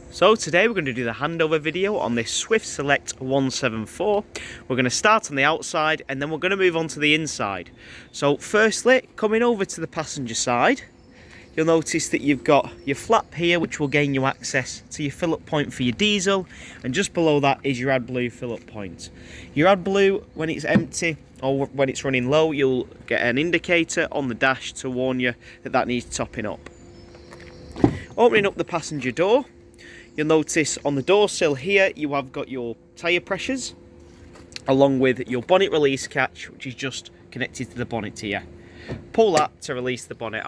So today we're going to do the handover video on this Swift Select 174. We're going to start on the outside and then we're going to move on to the inside. So firstly, coming over to the passenger side, you'll notice that you've got your flap here which will gain you access to your fill-up point for your diesel, and just below that is your AdBlue fill-up point. Your AdBlue, when it's empty or when it's running low, you'll get an indicator on the dash to warn you that that needs topping up. Opening up the passenger door, you'll notice on the door sill here you have got your tyre pressures along with your bonnet release catch, which is just connected to the bonnet here. Pull that to release the bonnet.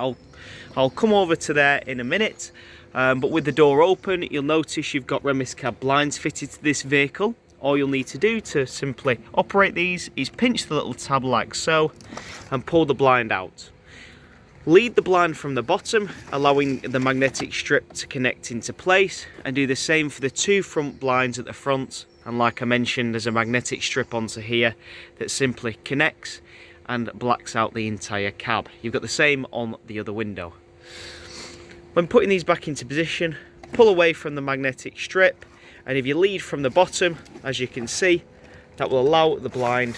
I'll come over to there in a minute, but with the door open you'll notice you've got Remis cab blinds fitted to this vehicle. All you'll need to do to simply operate these is pinch the little tab like so and pull the blind out. Lead the blind from the bottom, allowing the magnetic strip to connect into place, and do the same for the two front blinds at the front. And like I mentioned, there's a magnetic strip onto here that simply connects and blacks out the entire cab. You've got the same on the other window. When putting these back into position, pull away from the magnetic strip, and if you lead from the bottom, as you can see, that will allow the blind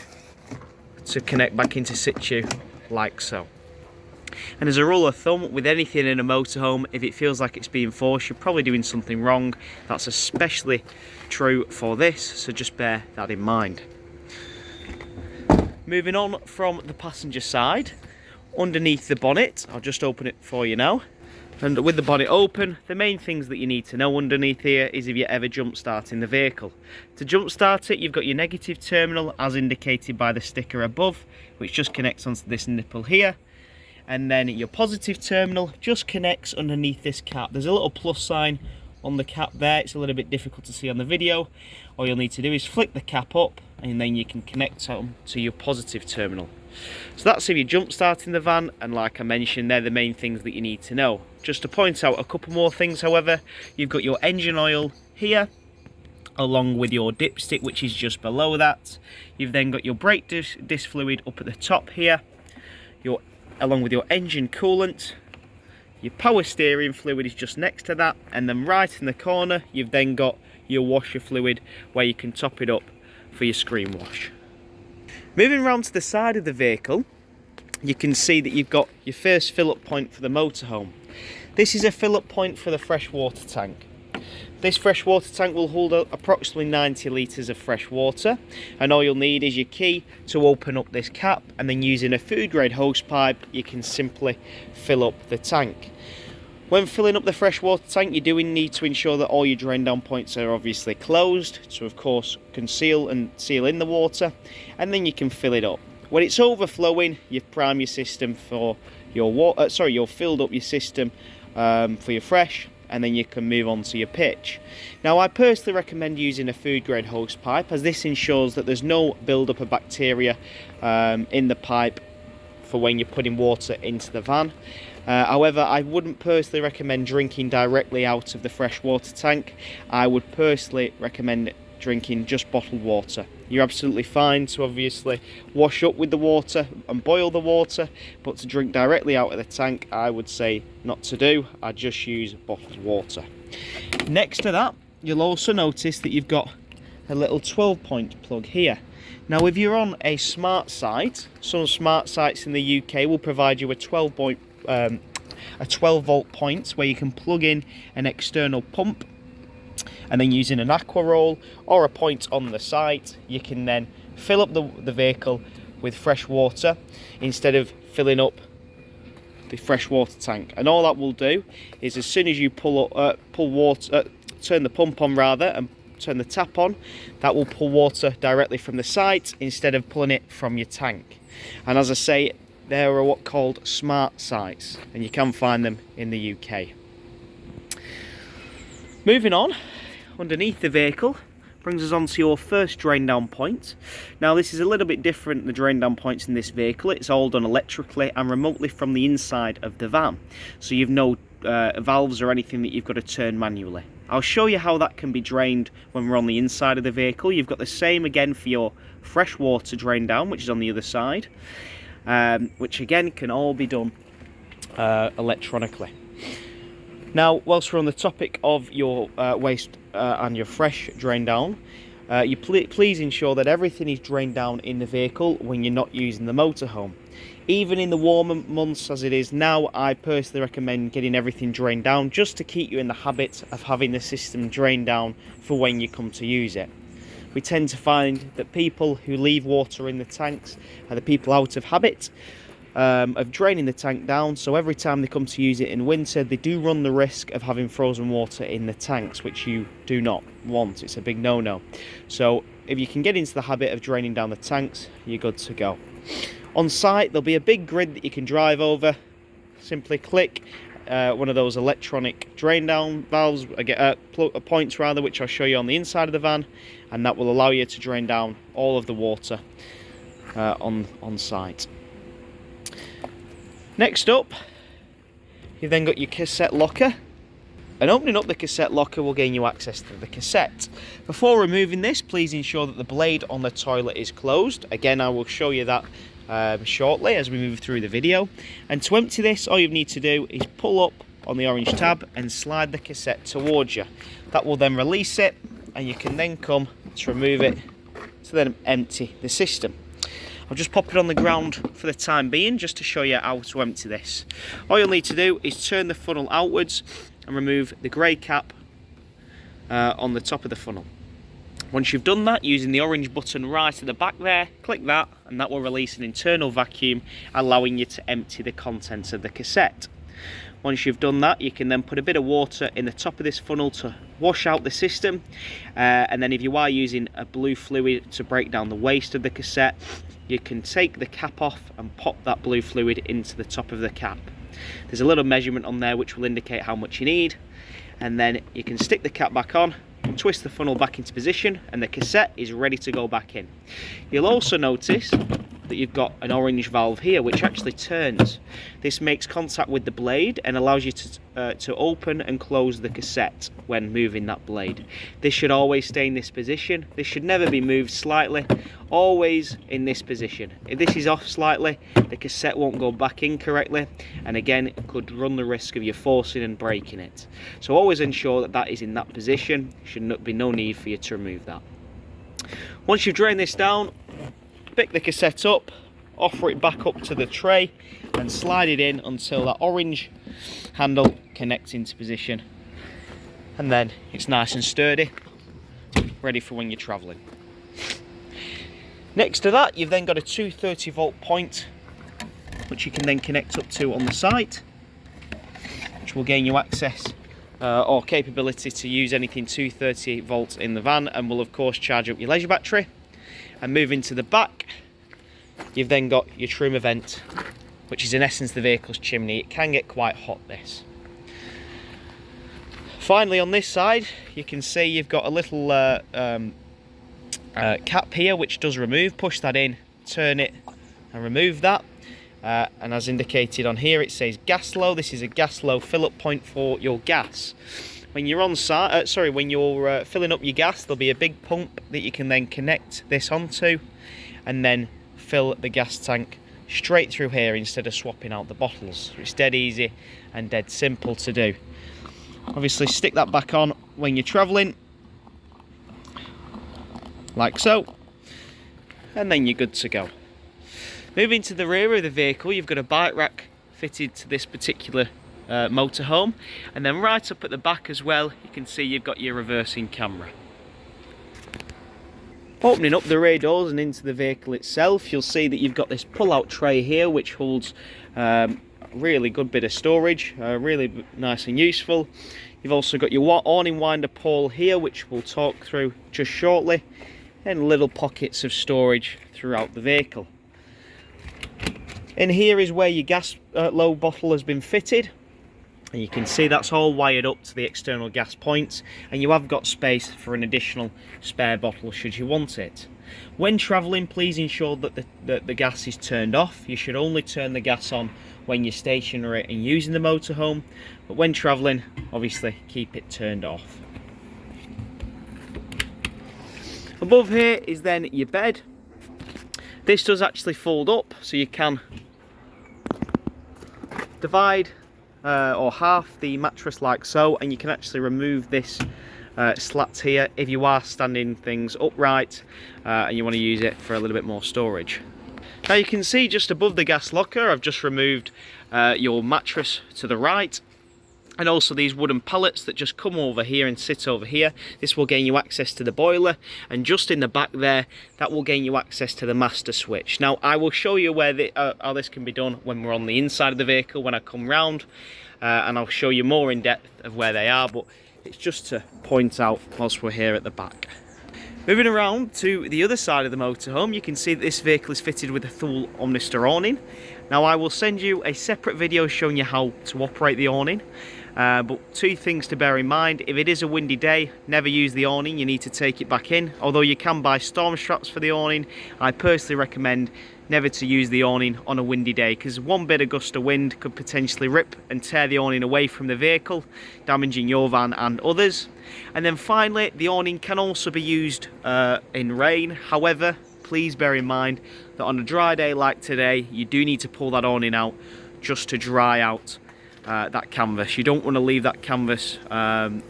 to connect back into situ like so. And as a rule of thumb, with anything in a motorhome, if it feels like it's being forced, you're probably doing something wrong. That's especially true for this, so just bear that in mind. Moving on from the passenger side, underneath the bonnet, I'll just open it for you now. And with the bonnet open, the main things that you need to know underneath here is if you're ever jump starting the vehicle. To jump start it, you've got your negative terminal as indicated by the sticker above, which just connects onto this nipple here. And then your positive terminal just connects underneath this cap. There's a little plus sign on the cap there. It's a little bit difficult to see on the video. All you'll need to do is flick the cap up and then you can connect on to your positive terminal. So that's if you're jump starting the van, and like I mentioned, they're the main things that you need to know. Just to point out a couple more things, however, you've got your engine oil here along with your dipstick, which is just below that. You've then got your brake disc fluid up at the top here, along with your engine coolant. Your power steering fluid is just next to that, and then right in the corner you've then got your washer fluid where you can top it up for your screen wash. Moving around to the side of the vehicle, you can see that you've got your first fill-up point for the motorhome. This is a fill-up point for the fresh water tank. This fresh water tank will hold approximately 90 litres of fresh water, and all you'll need is your key to open up this cap, and then using a food grade hose pipe you can simply fill up the tank. When filling up the fresh water tank, you do need to ensure that all your drain down points are obviously closed, to of course conceal and seal in the water, and then you can fill it up. When it's overflowing, you prime your system for your water, you'll filled up your system for your fresh, and then you can move on to your pitch. Now I personally recommend using a food grade hose pipe, as this ensures that there's no build-up of bacteria in the pipe for when you're putting water into the van. However, I wouldn't personally recommend drinking directly out of the fresh water tank. I would personally recommend drinking just bottled water. You're absolutely fine to obviously wash up with the water and boil the water, but to drink directly out of the tank, I would say not to do. I just use bottled water. Next to that, you'll also notice that you've got a little 12-point plug here. Now if you're on a smart site, some smart sites in the UK will provide you a 12 volt point where you can plug in an external pump, and then using an aqua roll or a point on the site you can then fill up the vehicle with fresh water instead of filling up the fresh water tank. And all that will do is, as soon as you turn the pump on rather and turn the tap on, that will pull water directly from the site instead of pulling it from your tank. And as I say, there are what called smart sites, and you can find them in the UK. Moving on, underneath the vehicle brings us on to your first drain down point. Now this is a little bit different, the drain down points in this vehicle. It's all done electrically and remotely from the inside of the van, so you've no valves or anything that you've got to turn manually. I'll show you how that can be drained when we're on the inside of the vehicle. You've got the same again for your fresh water drain down, which is on the other side, which again can all be done electronically. Now, whilst we're on the topic of your waste and your fresh drain down, please ensure that everything is drained down in the vehicle when you're not using the motorhome. Even in the warmer months as it is now, I personally recommend getting everything drained down just to keep you in the habit of having the system drained down for when you come to use it. We tend to find that people who leave water in the tanks are the people out of habit of draining the tank down, so every time they come to use it in winter, they do run the risk of having frozen water in the tanks, which you do not want. It's a big no-no. So if you can get into the habit of draining down the tanks, you're good to go. On site, there'll be a big grid that you can drive over. Simply click one of those electronic drain down valves, points rather, which I'll show you on the inside of the van, and that will allow you to drain down all of the water on site. Next up, you've then got your cassette locker, and opening up the cassette locker will gain you access to the cassette. Before removing this, please ensure that the blade on the toilet is closed. Again, I will show you that shortly as we move through the video. And to empty this, all you need to do is pull up on the orange tab and slide the cassette towards you. That will then release it, and you can then come to remove it to then empty the system. I'll just pop it on the ground for the time being just to show you how to empty this. All you'll need to do is turn the funnel outwards and remove the grey cap on the top of the funnel. Once you've done that, using the orange button right at the back there, click that, and that will release an internal vacuum, allowing you to empty the contents of the cassette. Once you've done that, you can then put a bit of water in the top of this funnel to wash out the system, and then if you are using a blue fluid to break down the waste of the cassette, you can take the cap off and pop that blue fluid into the top of the cap. There's a little measurement on there which will indicate how much you need, and then you can stick the cap back on, twist the funnel back into position, and the cassette is ready to go back in. You'll also notice that you've got an orange valve here which actually turns. This makes contact with the blade and allows you to open and close the cassette when moving that blade. This should always stay in this position. This should never be moved slightly, always in this position. If this is off slightly, the cassette won't go back in correctly, and again it could run the risk of you forcing and breaking it. So always ensure that that is in that position. Should be no need for you to remove that. Once you've drained this down, pick the cassette up, offer it back up to the tray, and slide it in until that orange handle connects into position, and then it's nice and sturdy, ready for when you're travelling. Next to that, you've then got a 230 volt point which you can then connect up to on the site, which will gain you access or capability to use anything 230 volts in the van, and will of course charge up your leisure battery. And moving to the back, you've then got your trim vent, which is in essence the vehicle's chimney. It can get quite hot, this. Finally, on this side, you can see you've got a little cap here which does remove. Push that in, turn it and remove that. And as indicated on here, it says gas low. This is a gas low fill-up point for your gas. When you're on site, when you're filling up your gas, there'll be a big pump that you can then connect this onto, and then fill the gas tank straight through here instead of swapping out the bottles. It's dead easy and dead simple to do. Obviously, stick that back on when you're travelling, like so, and then you're good to go. Moving to the rear of the vehicle, you've got a bike rack fitted to this particular motorhome, and then right up at the back as well, you can see you've got your reversing camera. Opening up the rear doors and into the vehicle itself, you'll see that you've got this pull-out tray here which holds really good bit of storage, really nice and useful. You've also got your awning winder pole here, which we'll talk through just shortly, and little pockets of storage throughout the vehicle. In here is where your gas low bottle has been fitted, and you can see that's all wired up to the external gas points, and you have got space for an additional spare bottle should you want it. When travelling, please ensure that the gas is turned off. You should only turn the gas on when you're stationary and using the motorhome, but when travelling, obviously keep it turned off. Above here is then your bed. This does actually fold up, so you can divide or half the mattress like so, and you can actually remove this slat here if you are standing things upright and you want to use it for a little bit more storage. Now you can see just above the gas locker I've just removed your mattress to the right, and also these wooden pallets that just come over here and sit over here. This will gain you access to the boiler, and just in the back there that will gain you access to the master switch. Now I will show you where how this can be done when we're on the inside of the vehicle when I come round, and I'll show you more in depth of where they are, but it's just to point out whilst we're here at the back. Moving around to the other side of the motorhome, you can see that this vehicle is fitted with a full Omnister awning. Now I will send you a separate video showing you how to operate the awning. But two things to bear in mind: if it is a windy day, never use the awning, you need to take it back in. Although you can buy storm straps for the awning, I personally recommend never to use the awning on a windy day, because one bit of gust of wind could potentially rip and tear the awning away from the vehicle, damaging your van and others. And then finally, the awning can also be used in rain. However, please bear in mind that on a dry day like today, you do need to pull that awning out just to dry out that canvas. You don't want to leave that canvas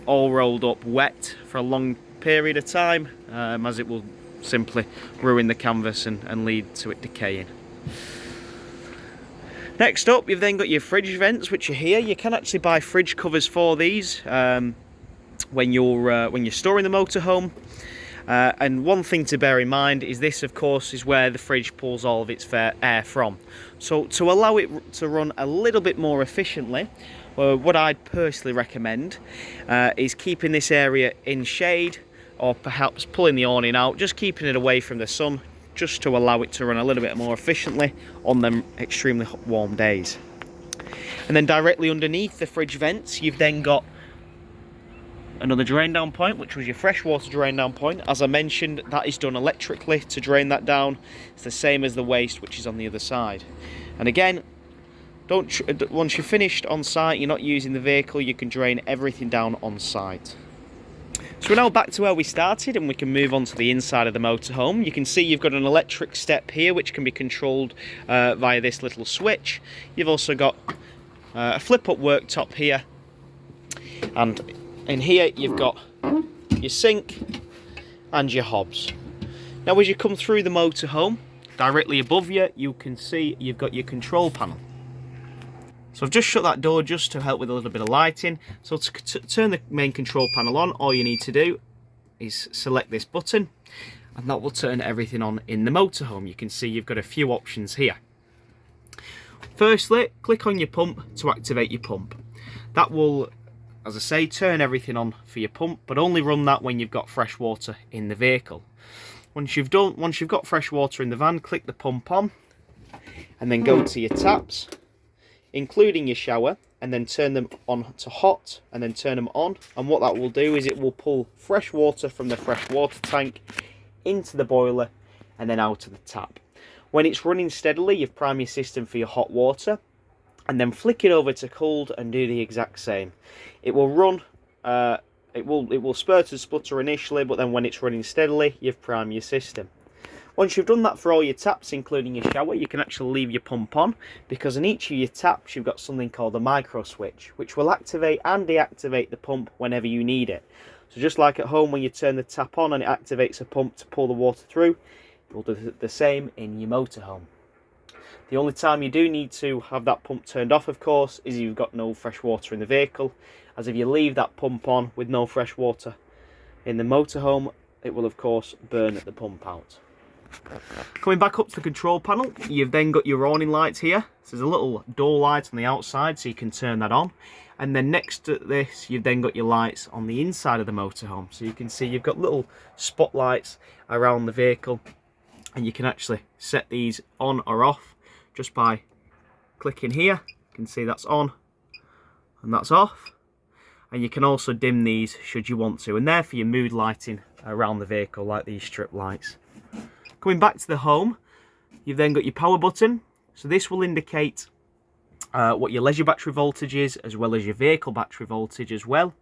all rolled up wet for a long period of time, as it will simply ruin the canvas and lead to it decaying. Next up, you've then got your fridge vents, which are here. You can actually buy fridge covers for these when you're storing the motorhome. And one thing to bear in mind is this, of course, is where the fridge pulls all of its air from. So to allow it to run a little bit more efficiently, what I'd personally recommend is keeping this area in shade, or perhaps pulling the awning out, just keeping it away from the sun, just to allow it to run a little bit more efficiently on them extremely warm days. And then directly underneath the fridge vents, you've then got another drain down point, which was your freshwater drain down point. As I mentioned, that is done electrically to drain that down. It's the same as the waste, which is on the other side. And again, once you're finished on site, you're not using the vehicle, you can drain everything down on site. So we're now back to where we started, and we can move on to the inside of the motorhome. You can see you've got an electric step here, which can be controlled via this little switch. You've also got a flip-up worktop here, and in here you've got your sink and your hobs. Now as you come through the motorhome, directly above you, you can see you've got your control panel. So I've just shut that door just to help with a little bit of lighting. So to turn the main control panel on, all you need to do is select this button, and that will turn everything on in the motorhome. You can see you've got a few options here. Firstly, click on your pump to activate your pump. That will, as I say, turn everything on for your pump, but only run that when you've got fresh water in the vehicle. Once you've got fresh water in the van, click the pump on, and then go to your taps, including your shower, and then turn them on to hot, and then turn them on. And what that will do is it will pull fresh water from the fresh water tank into the boiler and then out of the tap. When it's running steadily, you've primed your system for your hot water, and then flick it over to cold and do the exact same. It will run, it will spurt and sputter initially, but then when it's running steadily, you've primed your system. Once you've done that for all your taps, including your shower, you can actually leave your pump on, because in each of your taps you've got something called a micro switch, which will activate and deactivate the pump whenever you need it. So just like at home when you turn the tap on and it activates a pump to pull the water through, it will do the same in your motorhome. The only time you do need to have that pump turned off, of course, is if you've got no fresh water in the vehicle, as if you leave that pump on with no fresh water in the motorhome, it will of course burn the pump out. Coming back up to the control panel, you've then got your awning lights here. So there's a little door light on the outside, so you can turn that on. And then next to this, you've then got your lights on the inside of the motorhome. So you can see you've got little spotlights around the vehicle, and you can actually set these on or off just by clicking here. You can see that's on and that's off. And you can also dim these should you want to, and they're for your mood lighting around the vehicle, like these strip lights. Coming back to the home, you've then got your power button. So this will indicate what your leisure battery voltage is, as well as your vehicle battery voltage as well.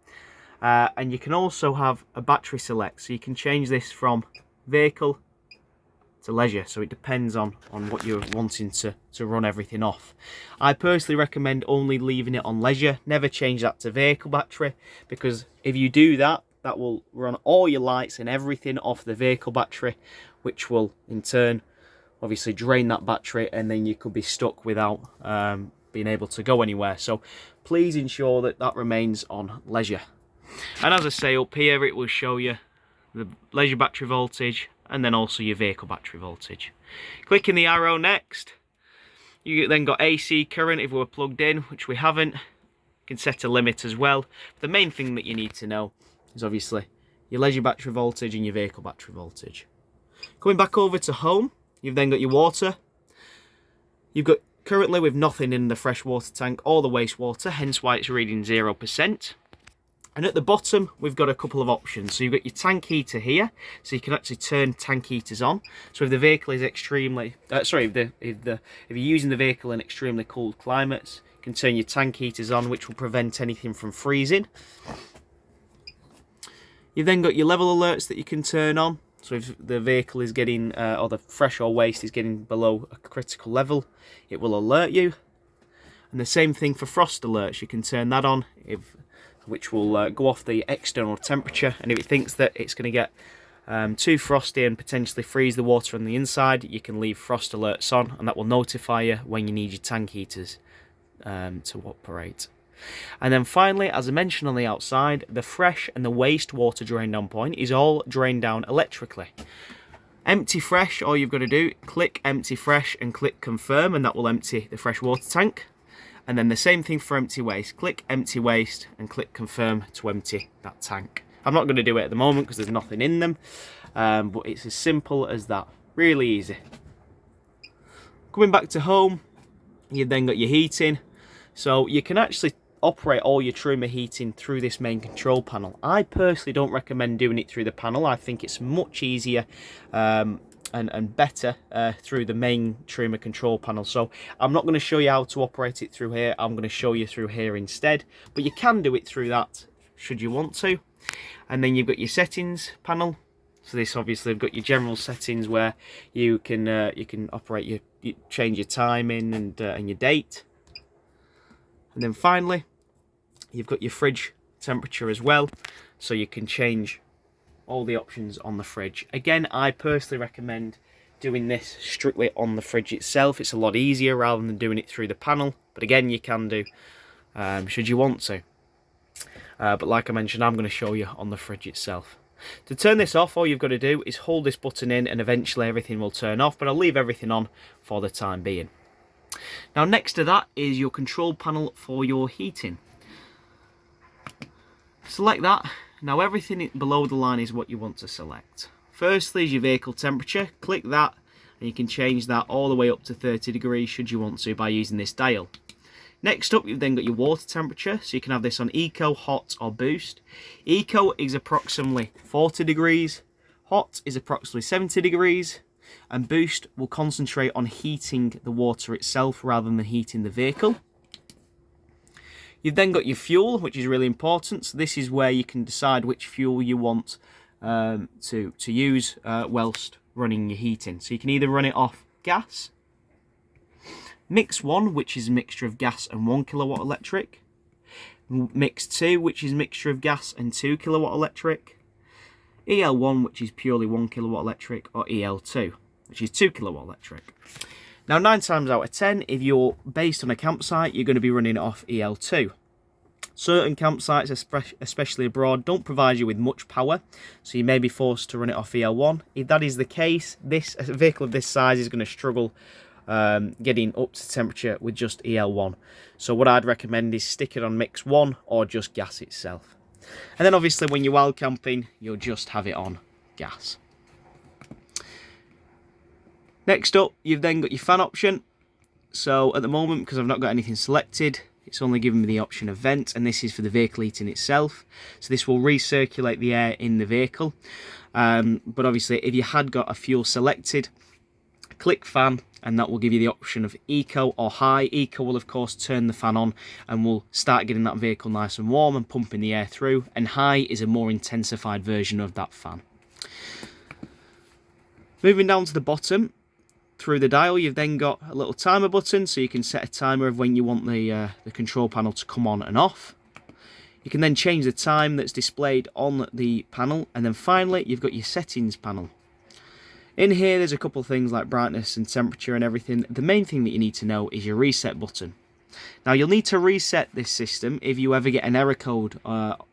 And you can also have a battery select, so you can change this from vehicle to leisure, so it depends on what you're wanting to run everything off. I personally recommend only leaving it on leisure. Never change that to vehicle battery, because if you do that, that will run all your lights and everything off the vehicle battery, which will in turn obviously drain that battery, and then you could be stuck without being able to go anywhere. So please ensure that that remains on leisure. And as I say, up here it will show you the leisure battery voltage and then also your vehicle battery voltage. Clicking the arrow next, you then got AC current if we're plugged in, which we haven't. You can set a limit as well. The main thing that you need to know is obviously your leisure battery voltage and your vehicle battery voltage. Coming back over to home, you've then got your water. You've got currently with nothing in the fresh water tank or the wastewater, hence why it's reading 0%. And at the bottom, we've got a couple of options. So you've got your tank heater here, so you can actually turn tank heaters on. So if the vehicle is extremely, if you're using the vehicle in extremely cold climates, you can turn your tank heaters on, which will prevent anything from freezing. You've then got your level alerts that you can turn on. So if the vehicle is getting, or the fresh or waste is getting below a critical level, it will alert you. And the same thing for frost alerts, you can turn that on, which will go off the external temperature, and if it thinks that it's going to get too frosty and potentially freeze the water on the inside, you can leave frost alerts on, and that will notify you when you need your tank heaters to operate. And then finally, as I mentioned on the outside, the fresh and the waste water drain down point is all drained down electrically. Empty fresh, all you've got to do, click empty fresh and click confirm, and that will empty the fresh water tank. And then the same thing for empty waste. Click empty waste and click confirm to empty that tank. I'm not going to do it at the moment because there's nothing in them, but it's as simple as that. Really easy. Coming back to home, you've then got your heating. So you can actually operate all your trimmer heating through this main control panel. I personally don't recommend doing it through the panel. I think it's much easier and better through the main trimmer control panel. So I'm not going to show you how to operate it through here. I'm going to show you through here instead, but you can do it through that should you want to. And then you've got your settings panel. So this obviously, you've got your general settings where you can operate you change your timing and your date. And then finally, you've got your fridge temperature as well, so you can change all the options on the fridge. Again, I personally recommend doing this strictly on the fridge itself. It's a lot easier rather than doing it through the panel, but again, you can do should you want to. But like I mentioned, I'm going to show you on the fridge itself. To turn this off, all you've got to do is hold this button in and eventually everything will turn off, but I'll leave everything on for the time being. Now next to that is your control panel for your heating. Select that. Now everything below the line is what you want to select. Firstly is your vehicle temperature. Click that and you can change that all the way up to 30 degrees should you want to by using this dial. Next up, you've then got your water temperature, so you can have this on Eco, Hot or Boost. Eco is approximately 40 degrees, Hot is approximately 70 degrees, and Boost will concentrate on heating the water itself rather than heating the vehicle. You've then got your fuel, which is really important. So this is where you can decide which fuel you want to use whilst running your heating. So you can either run it off gas, Mix 1, which is a mixture of gas and 1 kilowatt electric. Mix 2, which is a mixture of gas and 2 kilowatt electric. EL1, which is purely 1 kilowatt electric, or EL2, which is 2 kilowatt electric. Now 9 times out of 10, if you're based on a campsite, you're going to be running it off EL2. Certain campsites, especially abroad, don't provide you with much power, so you may be forced to run it off EL1. If that is the case, a vehicle of this size is going to struggle getting up to temperature with just EL1. So what I'd recommend is stick it on Mix 1 or just gas itself. And then obviously when you're wild camping, you'll just have it on gas. Next up, you've then got your fan option. So at the moment, because I've not got anything selected, it's only giving me the option of vent, and this is for the vehicle heating itself. So this will recirculate the air in the vehicle. But obviously, if you had got a fuel selected, click fan, and that will give you the option of Eco or High. Eco will of course turn the fan on and will start getting that vehicle nice and warm and pumping the air through, and High is a more intensified version of that fan. Moving down to the bottom, through the dial, you've then got a little timer button, so you can set a timer of when you want the control panel to come on and off. You can then change the time that's displayed on the panel, and then finally you've got your settings panel. In here there's a couple things like brightness and temperature and everything. The main thing that you need to know is your reset button. Now you'll need to reset this system if you ever get an error code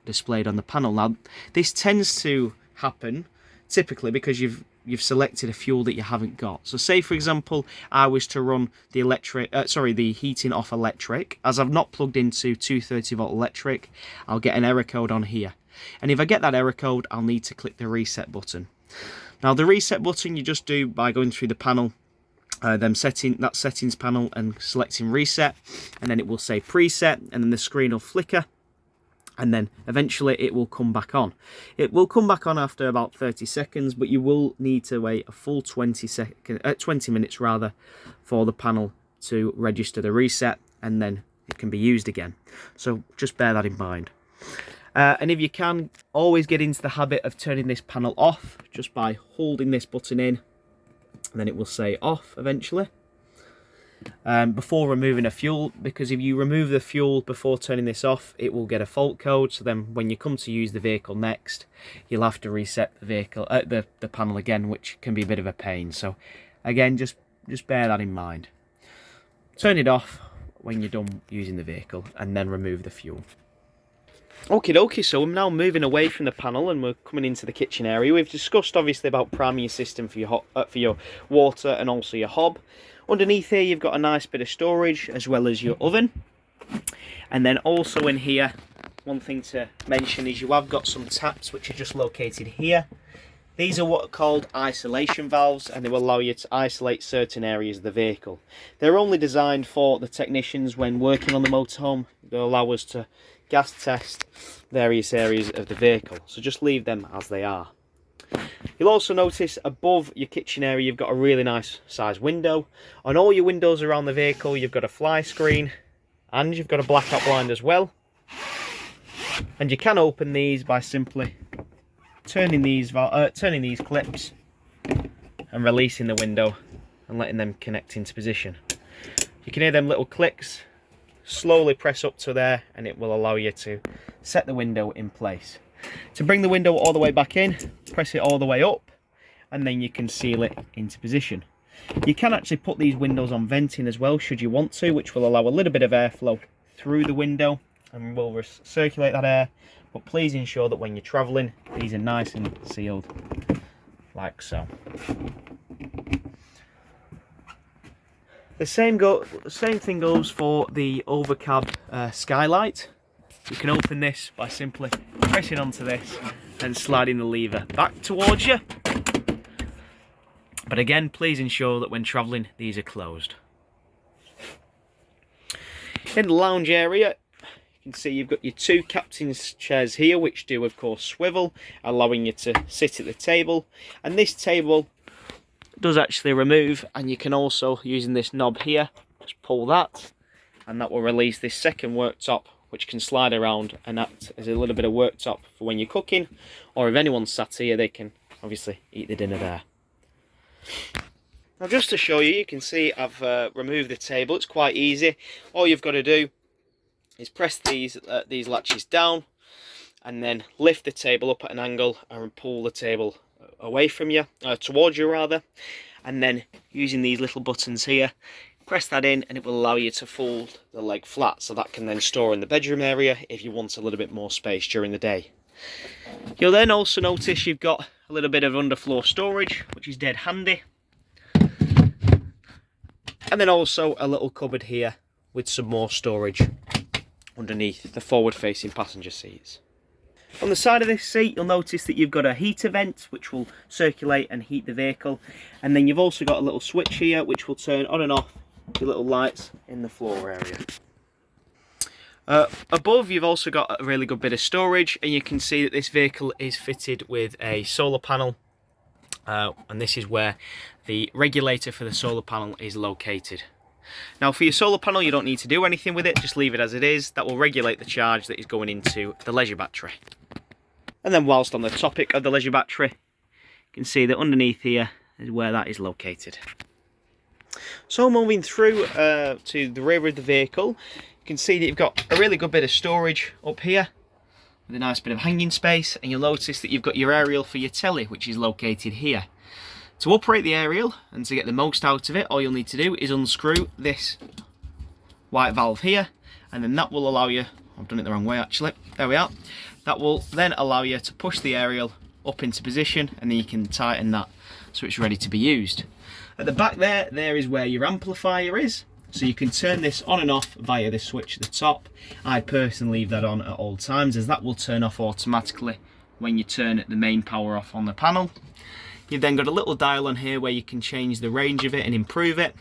displayed on the panel. Now this tends to happen typically because you've selected a fuel that you haven't got. So say for example I was to run the heating off electric. As I've not plugged into 230 volt electric, I'll get an error code on here. And if I get that error code, I'll need to click the reset button. Now the reset button you just do by going through the panel, that settings panel and selecting reset, and then it will say preset, and then the screen will flicker, and then eventually it will come back on. It will come back on after about 30 seconds, but you will need to wait a full 20 minutes rather, for the panel to register the reset, and then it can be used again. So just bear that in mind. And if you can, always get into the habit of turning this panel off just by holding this button in, and then it will say off eventually. Before removing a fuel, because if you remove the fuel before turning this off, it will get a fault code. So then when you come to use the vehicle next, you'll have to reset the vehicle, the panel again, which can be a bit of a pain. So again, just bear that in mind. Turn it off when you're done using the vehicle, and then remove the fuel. Okie dokie, so I'm now moving away from the panel and we're coming into the kitchen area. We've discussed obviously about priming your system for your water and also your hob. Underneath here you've got a nice bit of storage as well as your oven. And then also in here, one thing to mention is you have got some taps which are just located here. These are what are called isolation valves, and they will allow you to isolate certain areas of the vehicle. They're only designed for the technicians when working on the motorhome. They'll allow us to gas test various areas of the vehicle, so just leave them as they are. You'll also notice above your kitchen area you've got a really nice size window. On all your windows around the vehicle you've got a fly screen, and you've got a blackout blind as well. And you can open these by simply turning these clips and releasing the window and letting them connect into position. You can hear them little clicks. Slowly press up to there and it will allow you to set the window in place. To bring the window all the way back in, press it all the way up, and then you can seal it into position. You can actually put these windows on venting as well should you want to, which will allow a little bit of airflow through the window and will circulate that air, but please ensure that when you're travelling these are nice and sealed like so. The same thing goes for the overcab skylight. You can open this by simply pressing onto this and sliding the lever back towards you. But again, please ensure that when travelling these are closed. In the lounge area, you can see you've got your two captain's chairs here, which do of course swivel, allowing you to sit at the table. And this table does actually remove, and you can also, using this knob here, just pull that, and that will release this second worktop, which can slide around and act as a little bit of worktop for when you're cooking, or if anyone's sat here they can obviously eat the dinner there. Now just to show you, you can see I've removed the table. It's quite easy. All you've got to do is press these latches down and then lift the table up at an angle and pull the table away from you, towards you rather, and then using these little buttons here, press that in and it will allow you to fold the leg flat, so that can then store in the bedroom area if you want a little bit more space during the day. You'll then also notice you've got a little bit of underfloor storage, which is dead handy, and then also a little cupboard here with some more storage underneath the forward facing passenger seats. On the side of this seat you'll notice that you've got a heater vent which will circulate and heat the vehicle, and then you've also got a little switch here which will turn on and off the little lights in the floor area. Above you've also got a really good bit of storage, and you can see that this vehicle is fitted with a solar panel, and this is where the regulator for the solar panel is located. Now for your solar panel you don't need to do anything with it, just leave it as it is. That will regulate the charge that is going into the leisure battery. And then whilst on the topic of the leisure battery, you can see that underneath here is where that is located. So moving through to the rear of the vehicle, you can see that you've got a really good bit of storage up here with a nice bit of hanging space, and you'll notice that you've got your aerial for your telly, which is located here. To operate the aerial and to get the most out of it, all you'll need to do is unscrew this white valve here, and then that will allow you, I've done it the wrong way actually, there we are, that will then allow you to push the aerial up into position, and then you can tighten that so it's ready to be used. At the back there is where your amplifier is, so you can turn this on and off via this switch at the top. I personally leave that on at all times, as that will turn off automatically when you turn the main power off on the panel. You've then got a little dial on here where you can change the range of it and improve it,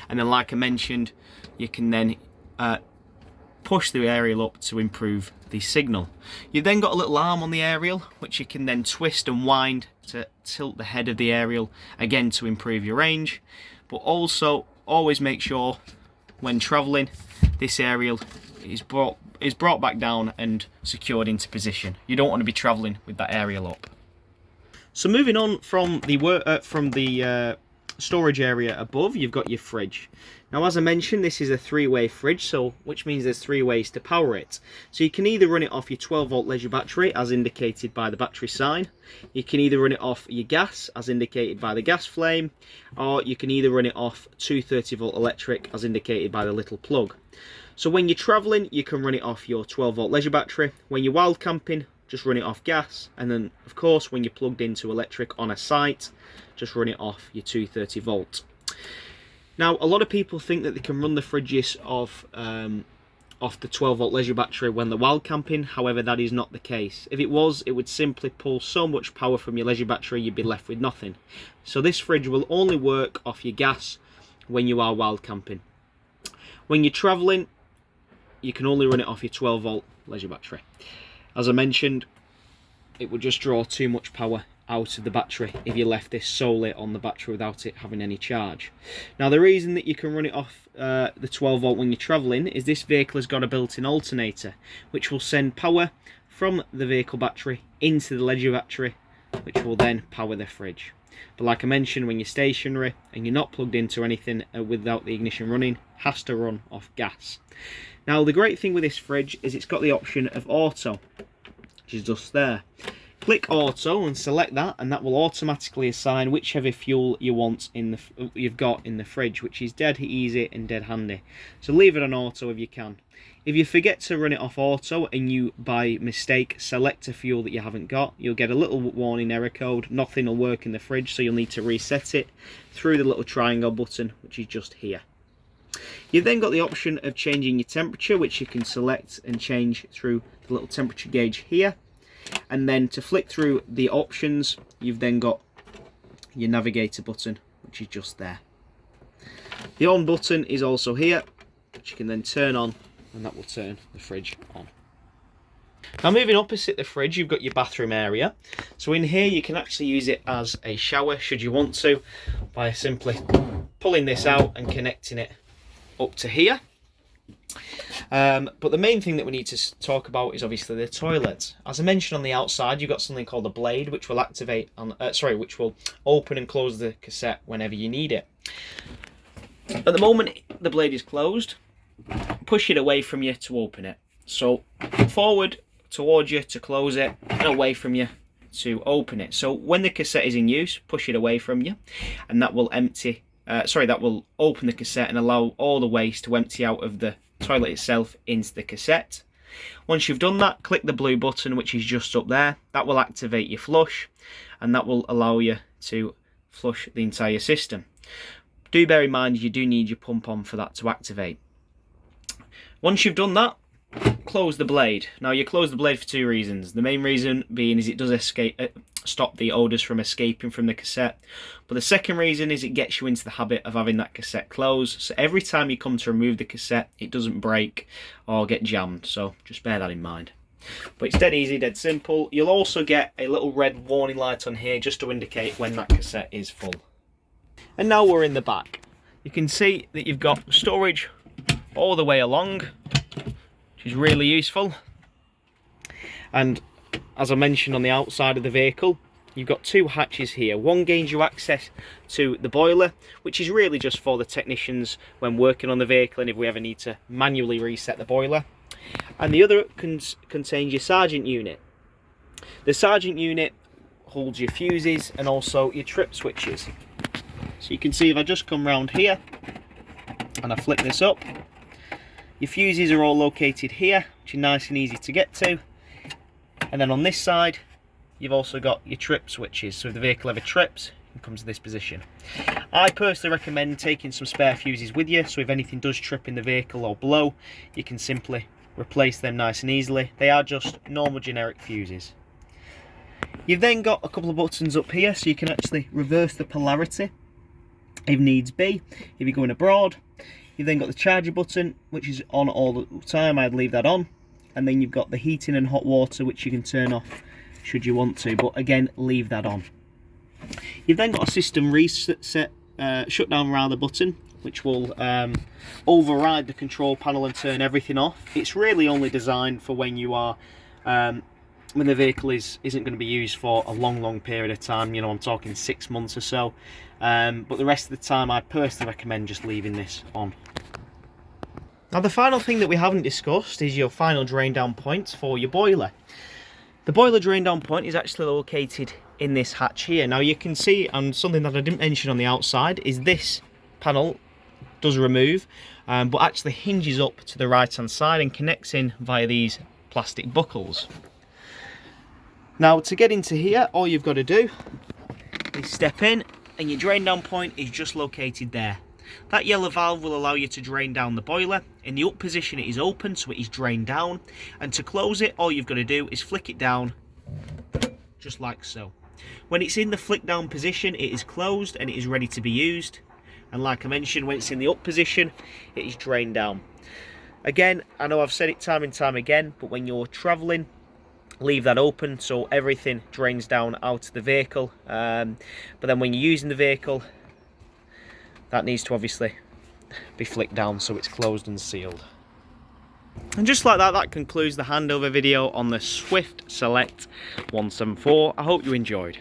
and then like I mentioned, you can then push the aerial up to improve the signal. You've then got a little arm on the aerial which you can then twist and wind to tilt the head of the aerial, again to improve your range. But also always make sure when travelling this aerial is brought back down and secured into position. You don't want to be travelling with that aerial up. So moving on from the storage area above, you've got your fridge. Now, as I mentioned, this is a 3-way fridge, which means there's 3 ways to power it. So you can either run it off your 12-volt leisure battery, as indicated by the battery sign. You can either run it off your gas, as indicated by the gas flame, or you can either run it off 230-volt electric, as indicated by the little plug. So when you're travelling, you can run it off your 12-volt leisure battery. When you're wild camping, just run it off gas, and then of course when you're plugged into electric on a site, just run it off your 230-volt. Now, a lot of people think that they can run the fridges off the 12-volt leisure battery when they're wild camping. However, that is not the case. If it was, it would simply pull so much power from your leisure battery you'd be left with nothing. So this fridge will only work off your gas when you are wild camping. When you're travelling, you can only run it off your 12-volt leisure battery. As I mentioned, it would just draw too much power out of the battery if you left this solely on the battery without it having any charge. Now, the reason that you can run it off the 12-volt when you're travelling is this vehicle has got a built-in alternator which will send power from the vehicle battery into the leisure battery, which will then power the fridge. But like I mentioned, when you're stationary and you're not plugged into anything without the ignition running, it has to run off gas. Now, the great thing with this fridge is it's got the option of auto, which is just there. Click auto and select that, and that will automatically assign whichever fuel you want you've got in the fridge, which is dead easy and dead handy. So leave it on auto if you can. If you forget to run it off auto and you by mistake select a fuel that you haven't got, you'll get a little warning error code. Nothing will work in the fridge, so you'll need to reset it through the little triangle button, which is just here. You've then got the option of changing your temperature, which you can select and change through the little temperature gauge here. And then to flick through the options, you've then got your navigator button, which is just there. The on button is also here, which you can then turn on, and that will turn the fridge on. Now, moving opposite the fridge, you've got your bathroom area. So in here you can actually use it as a shower should you want to, by simply pulling this out and connecting it up to here. But the main thing that we need to talk about is obviously the toilet. As I mentioned, on the outside you've got something called a blade, which will activate on which will open and close the cassette whenever you need it. At the moment the blade is closed, push it away from you to open it. So forward towards you to close it, and away from you to open it. So when the cassette is in use, push it away from you, and that will that will open the cassette and allow all the waste to empty out of the toilet itself into the cassette. Once you've done that, click the blue button, which is just up there. That will activate your flush, and that will allow you to flush the entire system. Do bear in mind you do need your pump on for that to activate. Once you've done that, close the blade. Now, you close the blade for 2 reasons. The main reason being is it does stop the odours from escaping from the cassette. But the second reason is it gets you into the habit of having that cassette closed. So every time you come to remove the cassette, it doesn't break or get jammed. So just bear that in mind. But it's dead easy, dead simple. You'll also get a little red warning light on here just to indicate when that cassette is full. And now we're in the back. You can see that you've got storage all the way along, which is really useful. And as I mentioned, on the outside of the vehicle, you've got two hatches here. One gains you access to the boiler, which is really just for the technicians when working on the vehicle and if we ever need to manually reset the boiler. And the other contains your sergeant unit. The sergeant unit holds your fuses and also your trip switches. So you can see if I just come round here and I flip this up, your fuses are all located here, which are nice and easy to get to. And then on this side, you've also got your trip switches. So if the vehicle ever trips, it comes to this position. I personally recommend taking some spare fuses with you, so if anything does trip in the vehicle or blow, you can simply replace them nice and easily. They are just normal generic fuses. You've then got a couple of buttons up here, so you can actually reverse the polarity if needs be, if you're going abroad. You've then got the charger button, which is on all the time. I'd leave that on. And then you've got the heating and hot water, which you can turn off should you want to, but again, leave that on. You've then got a system reset, shutdown rather button, which will override the control panel and turn everything off. It's really only designed for when you are when the vehicle isn't going to be used for a long period of time. You know, I'm talking 6 months or so, but the rest of the time I personally recommend just leaving this on. Now the final thing that we haven't discussed is your final drain down point for your boiler. The boiler drain down point is actually located in this hatch here. Now you can see, and something that I didn't mention on the outside, is this panel does remove, but actually hinges up to the right hand side and connects in via these plastic buckles. Now to get into here, all you've got to do is step in and your drain down point is just located there. That yellow valve will allow you to drain down the boiler. In the up position it is open, so it is drained down, and to close it all you've got to do is flick it down just like so. When it's in the flick down position it is closed and it is ready to be used, and like I mentioned, when it's in the up position it is drained down. Again, I know I've said it time and time again, but when you're travelling, leave that open so everything drains down out of the vehicle, but then when you're using the vehicle, that needs to obviously be flicked down so it's closed and sealed. And just like that, that concludes the handover video on the Swift Select 174. I hope you enjoyed.